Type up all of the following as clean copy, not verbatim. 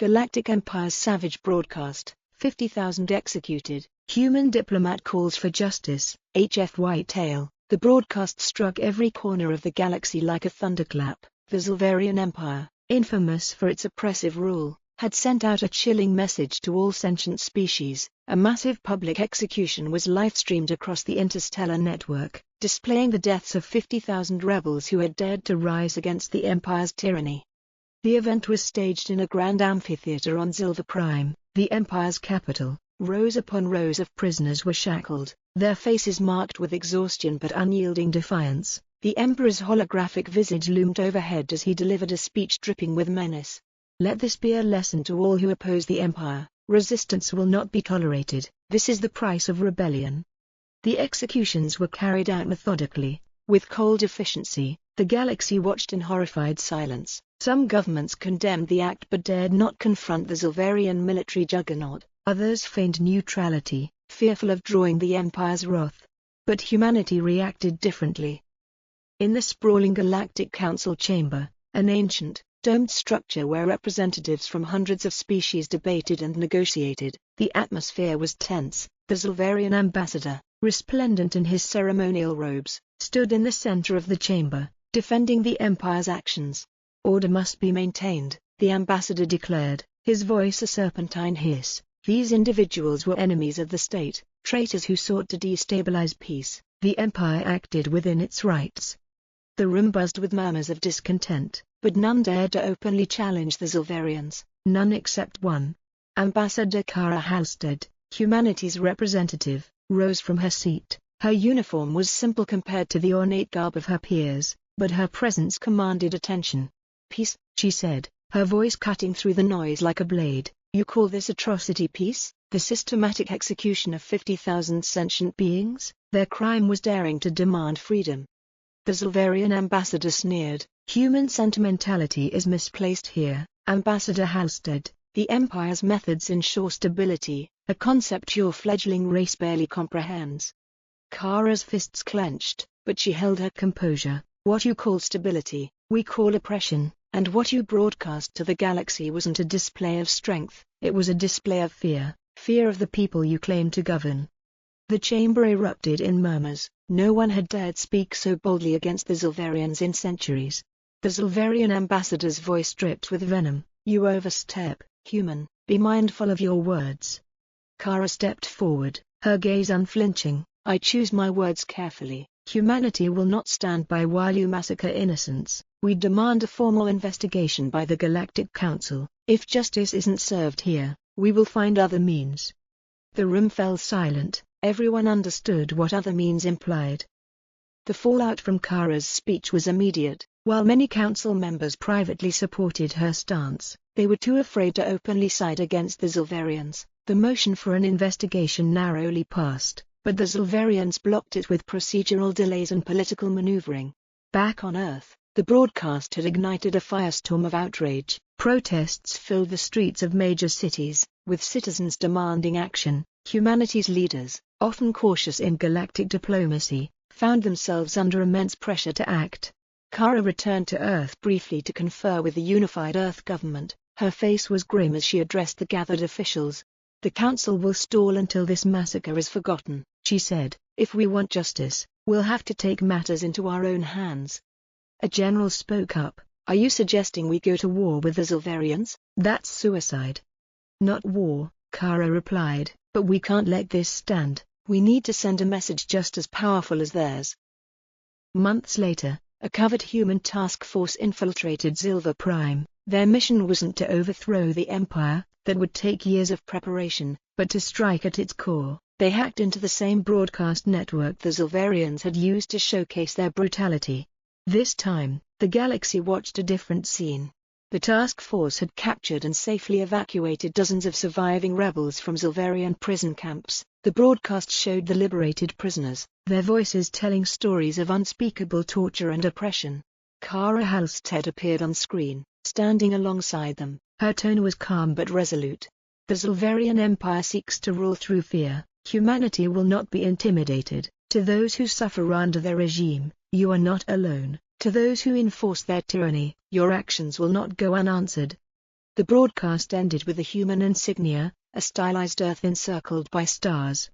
Galactic Empire's savage broadcast, 50,000 executed, human diplomat calls for justice, HFY tale. The broadcast struck every corner of the galaxy like a thunderclap. The Zilverian Empire, infamous for its oppressive rule, had sent out a chilling message to all sentient species. A massive public execution was live-streamed across the interstellar network, displaying the deaths of 50,000 rebels who had dared to rise against the Empire's tyranny. The event was staged in a grand amphitheater on Zilver Prime, the Empire's capital. Rows upon rows of prisoners were shackled, their faces marked with exhaustion but unyielding defiance. The Emperor's holographic visage loomed overhead as he delivered a speech dripping with menace. Let this be a lesson to all who oppose the Empire. Resistance will not be tolerated. This is the price of rebellion. The executions were carried out methodically, with cold efficiency. The galaxy watched in horrified silence. Some governments condemned the act but dared not confront the Zilverian military juggernaut. Others feigned neutrality, fearful of drawing the Empire's wrath. But humanity reacted differently. In the sprawling Galactic Council chamber, an ancient, domed structure where representatives from hundreds of species debated and negotiated, the atmosphere was tense. The Zilverian ambassador, resplendent in his ceremonial robes, stood in the center of the chamber, defending the Empire's actions. Order must be maintained, the ambassador declared, his voice a serpentine hiss. These individuals were enemies of the state, traitors who sought to destabilize peace. The Empire acted within its rights. The room buzzed with murmurs of discontent, but none dared to openly challenge the Zilverians, none except one. Ambassador Kara Halstead, humanity's representative, rose from her seat. Her uniform was simple compared to the ornate garb of her peers, but her presence commanded attention. Peace, she said, her voice cutting through the noise like a blade. You call this atrocity peace? The systematic execution of 50,000 sentient beings? Their crime was daring to demand freedom. The Zilverian ambassador sneered. Human sentimentality is misplaced here, Ambassador Halstead. The Empire's methods ensure stability, a concept your fledgling race barely comprehends. Kara's fists clenched, but she held her composure. What you call stability, we call oppression, and what you broadcast to the galaxy wasn't a display of strength, it was a display of fear, fear of the people you claim to govern. The chamber erupted in murmurs. No one had dared speak so boldly against the Zilverians in centuries. The Zilverian ambassador's voice dripped with venom. You overstep, human, be mindful of your words. Kara stepped forward, her gaze unflinching. I choose my words carefully. Humanity will not stand by while you massacre innocents. We demand a formal investigation by the Galactic Council. If justice isn't served here, we will find other means. The room fell silent. Everyone understood what other means implied. The fallout from Kara's speech was immediate. While many council members privately supported her stance, they were too afraid to openly side against the Zilverians. The motion for an investigation narrowly passed, but the Zilverians blocked it with procedural delays and political maneuvering. Back on Earth, the broadcast had ignited a firestorm of outrage. Protests filled the streets of major cities, with citizens demanding action. Humanity's leaders, often cautious in galactic diplomacy, found themselves under immense pressure to act. Kara returned to Earth briefly to confer with the unified Earth government. Her face was grim as she addressed the gathered officials. The Council will stall until this massacre is forgotten, she said. If we want justice, we'll have to take matters into our own hands. A general spoke up. Are you suggesting we go to war with the Zilverians? That's suicide. Not war, Kara replied, but we can't let this stand. We need to send a message just as powerful as theirs. Months later, a covert human task force infiltrated Zilver Prime. Their mission wasn't to overthrow the Empire, that would take years of preparation, but to strike at its core. They hacked into the same broadcast network the Zilverians had used to showcase their brutality. This time, the galaxy watched a different scene. The task force had captured and safely evacuated dozens of surviving rebels from Zilverian prison camps. The broadcast showed the liberated prisoners, their voices telling stories of unspeakable torture and oppression. Kara Halstead appeared on screen, standing alongside them. Her tone was calm but resolute. The Zilverian Empire seeks to rule through fear. Humanity will not be intimidated. To those who suffer under their regime, you are not alone. To those who enforce their tyranny, your actions will not go unanswered. The broadcast ended with the human insignia, a stylized Earth encircled by stars.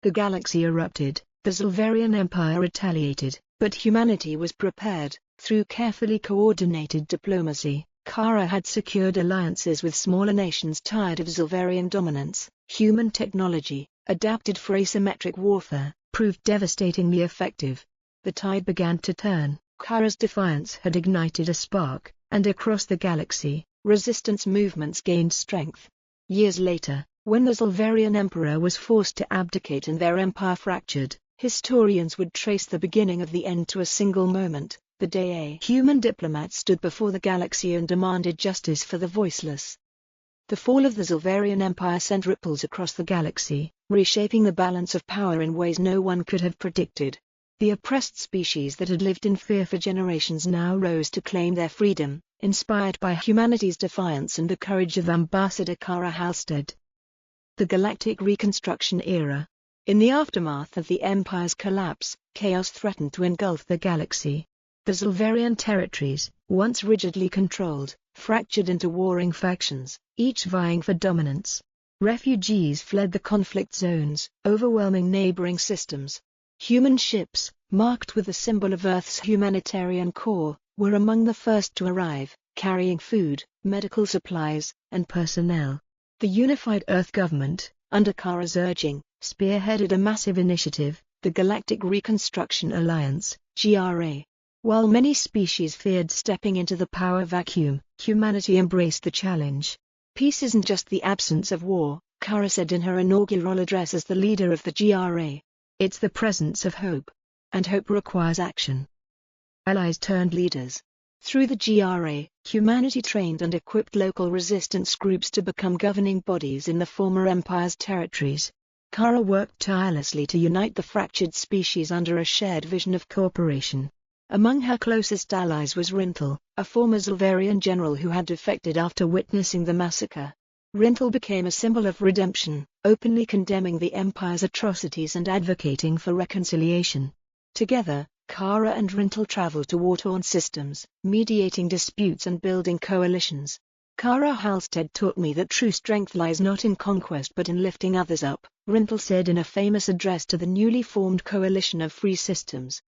The galaxy erupted, the Zilverian Empire retaliated, but humanity was prepared. Through carefully coordinated diplomacy, Kara had secured alliances with smaller nations tired of Zilverian dominance. Human technology, adapted for asymmetric warfare, proved devastatingly effective. The tide began to turn. Kara's defiance had ignited a spark, and across the galaxy, resistance movements gained strength. Years later, when the Zilverian Emperor was forced to abdicate and their empire fractured, historians would trace the beginning of the end to a single moment, the day a human diplomat stood before the galaxy and demanded justice for the voiceless. The fall of the Zilverian Empire sent ripples across the galaxy, reshaping the balance of power in ways no one could have predicted. The oppressed species that had lived in fear for generations now rose to claim their freedom, inspired by humanity's defiance and the courage of Ambassador Kara Halstead. The Galactic Reconstruction Era. In the aftermath of the Empire's collapse, chaos threatened to engulf the galaxy. The Zilverian territories, once rigidly controlled, fractured into warring factions, each vying for dominance. Refugees fled the conflict zones, overwhelming neighboring systems. Human ships, marked with the symbol of Earth's humanitarian core, were among the first to arrive, carrying food, medical supplies, and personnel. The Unified Earth Government, under Kara's urging, spearheaded a massive initiative, the Galactic Reconstruction Alliance, GRA. While many species feared stepping into the power vacuum, humanity embraced the challenge. Peace isn't just the absence of war, Kara said in her inaugural address as the leader of the GRA. It's the presence of hope. And hope requires action. Allies turned leaders. Through the GRA, humanity trained and equipped local resistance groups to become governing bodies in the former Empire's territories. Kara worked tirelessly to unite the fractured species under a shared vision of cooperation. Among her closest allies was Rintel, a former Zilverian general who had defected after witnessing the massacre. Rintel became a symbol of redemption, openly condemning the Empire's atrocities and advocating for reconciliation. Together, Kara and Rintel traveled to war-torn systems, mediating disputes and building coalitions. Kara Halstead taught me that true strength lies not in conquest but in lifting others up, Rintel said in a famous address to the newly formed coalition of free systems.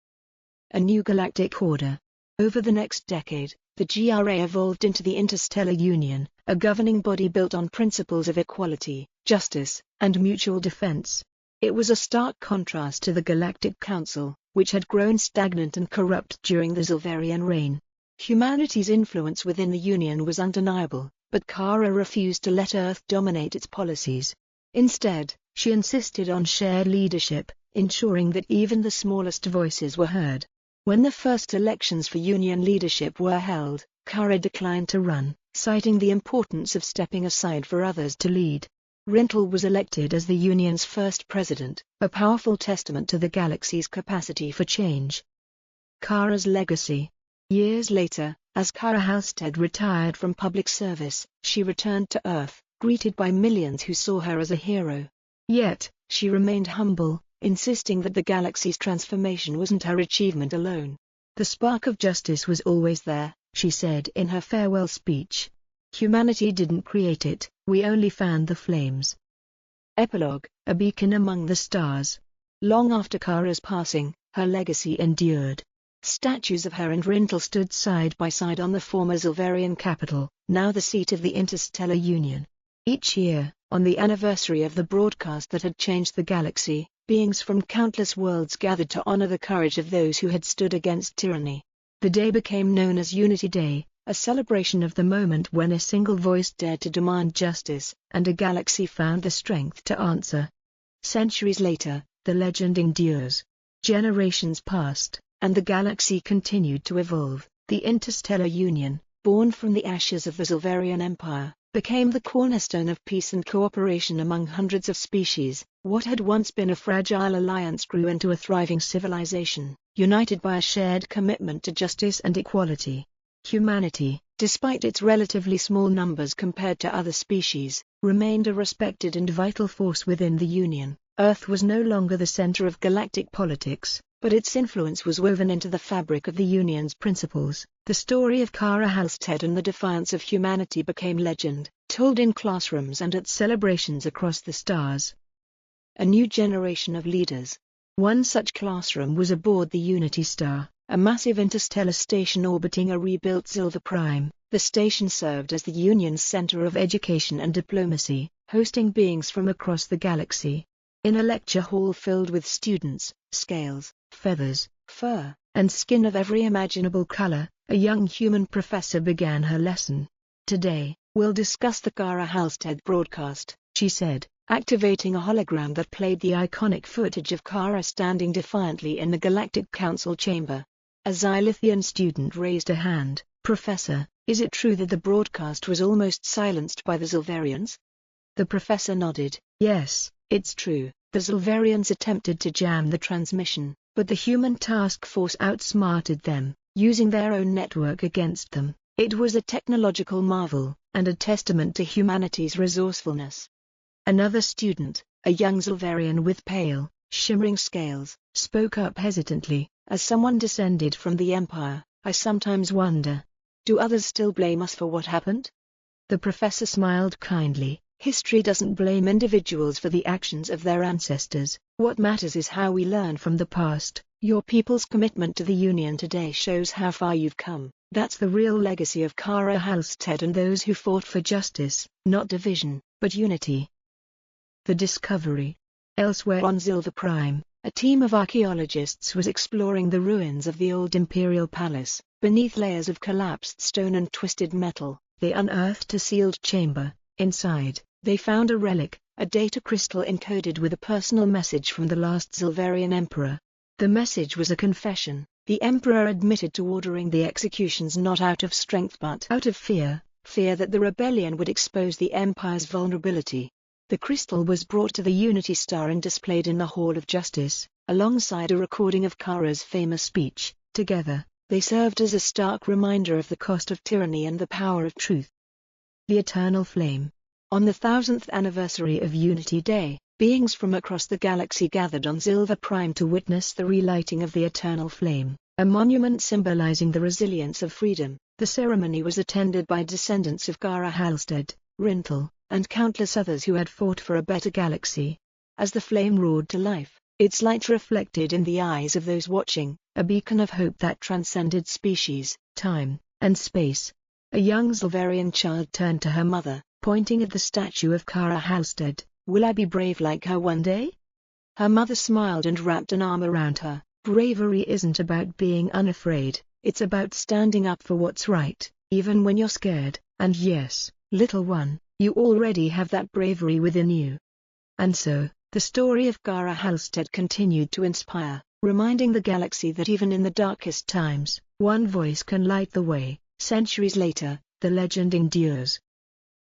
A new galactic order. Over the next decade, the GRA evolved into the Interstellar Union, a governing body built on principles of equality, justice, and mutual defense. It was a stark contrast to the Galactic Council, which had grown stagnant and corrupt during the Zilverian reign. Humanity's influence within the Union was undeniable, but Kara refused to let Earth dominate its policies. Instead, she insisted on shared leadership, ensuring that even the smallest voices were heard. When the first elections for Union leadership were held, Kara declined to run, citing the importance of stepping aside for others to lead. Rintel was elected as the Union's first president, a powerful testament to the galaxy's capacity for change. Kara's legacy. Years later, as Kara Halstead retired from public service, she returned to Earth, greeted by millions who saw her as a hero. Yet, she remained humble, insisting that the galaxy's transformation wasn't her achievement alone. The spark of justice was always there, she said in her farewell speech. Humanity didn't create it, we only fanned the flames. Epilogue, a beacon among the stars. Long after Kara's passing, her legacy endured. Statues of her and Rintel stood side by side on the former Zilverian capital, now the seat of the Interstellar Union. Each year, on the anniversary of the broadcast that had changed the galaxy, beings from countless worlds gathered to honor the courage of those who had stood against tyranny. The day became known as Unity Day, a celebration of the moment when a single voice dared to demand justice, and a galaxy found the strength to answer. Centuries later, the legend endures. Generations passed, and the galaxy continued to evolve. The Interstellar Union, born from the ashes of the Zilverian Empire, became the cornerstone of peace and cooperation among hundreds of species. What had once been a fragile alliance grew into a thriving civilization, united by a shared commitment to justice and equality. Humanity, despite its relatively small numbers compared to other species, remained a respected and vital force within the Union. Earth was no longer the center of galactic politics, but its influence was woven into the fabric of the Union's principles. The story of Kara Halstead and the defiance of humanity became legend, told in classrooms and at celebrations across the stars. A new generation of leaders. One such classroom was aboard the Unity Star, a massive interstellar station orbiting a rebuilt Silver Prime. The station served as the Union's center of education and diplomacy, hosting beings from across the galaxy. In a lecture hall filled with students, scales, feathers, fur, and skin of every imaginable color, a young human professor began her lesson. "Today, we'll discuss the Kara Halstead broadcast," she said, activating a hologram that played the iconic footage of Kara standing defiantly in the Galactic Council chamber. A Xylithian student raised a hand. "Professor, is it true that the broadcast was almost silenced by the Zilverians?" The professor nodded. "Yes, it's true. The Zilverians attempted to jam the transmission, but the human task force outsmarted them, using their own network against them. It was a technological marvel, and a testament to humanity's resourcefulness." Another student, a young Zilverian with pale, shimmering scales, spoke up hesitantly. "As someone descended from the Empire, I sometimes wonder, do others still blame us for what happened?" The professor smiled kindly. "History doesn't blame individuals for the actions of their ancestors. What matters is how we learn from the past. Your people's commitment to the Union today shows how far you've come. That's the real legacy of Kara Halstead and those who fought for justice, not division, but unity." The Discovery. Elsewhere on Silver Prime, a team of archaeologists was exploring the ruins of the old Imperial Palace. Beneath layers of collapsed stone and twisted metal, they unearthed a sealed chamber. Inside, they found a relic, a data crystal encoded with a personal message from the last Zilverian emperor. The message was a confession. The emperor admitted to ordering the executions not out of strength but out of fear that the rebellion would expose the empire's vulnerability. The crystal was brought to the Unity Star and displayed in the Hall of Justice, alongside a recording of Kara's famous speech. Together, they served as a stark reminder of the cost of tyranny and the power of truth. The Eternal Flame. On the 1000th anniversary of Unity Day, beings from across the galaxy gathered on Silver Prime to witness the relighting of the Eternal Flame, a monument symbolizing the resilience of freedom. The ceremony was attended by descendants of Kara Halstead, Rinthal, and countless others who had fought for a better galaxy. As the flame roared to life, its light reflected in the eyes of those watching, a beacon of hope that transcended species, time, and space. A young Zilverian child turned to her mother, pointing at the statue of Kara Halstead. "Will I be brave like her one day?" Her mother smiled and wrapped an arm around her. "Bravery isn't about being unafraid, it's about standing up for what's right, even when you're scared. And yes, little one, you already have that bravery within you." And so, the story of Kara Halstead continued to inspire, reminding the galaxy that even in the darkest times, one voice can light the way. Centuries later, the legend endures,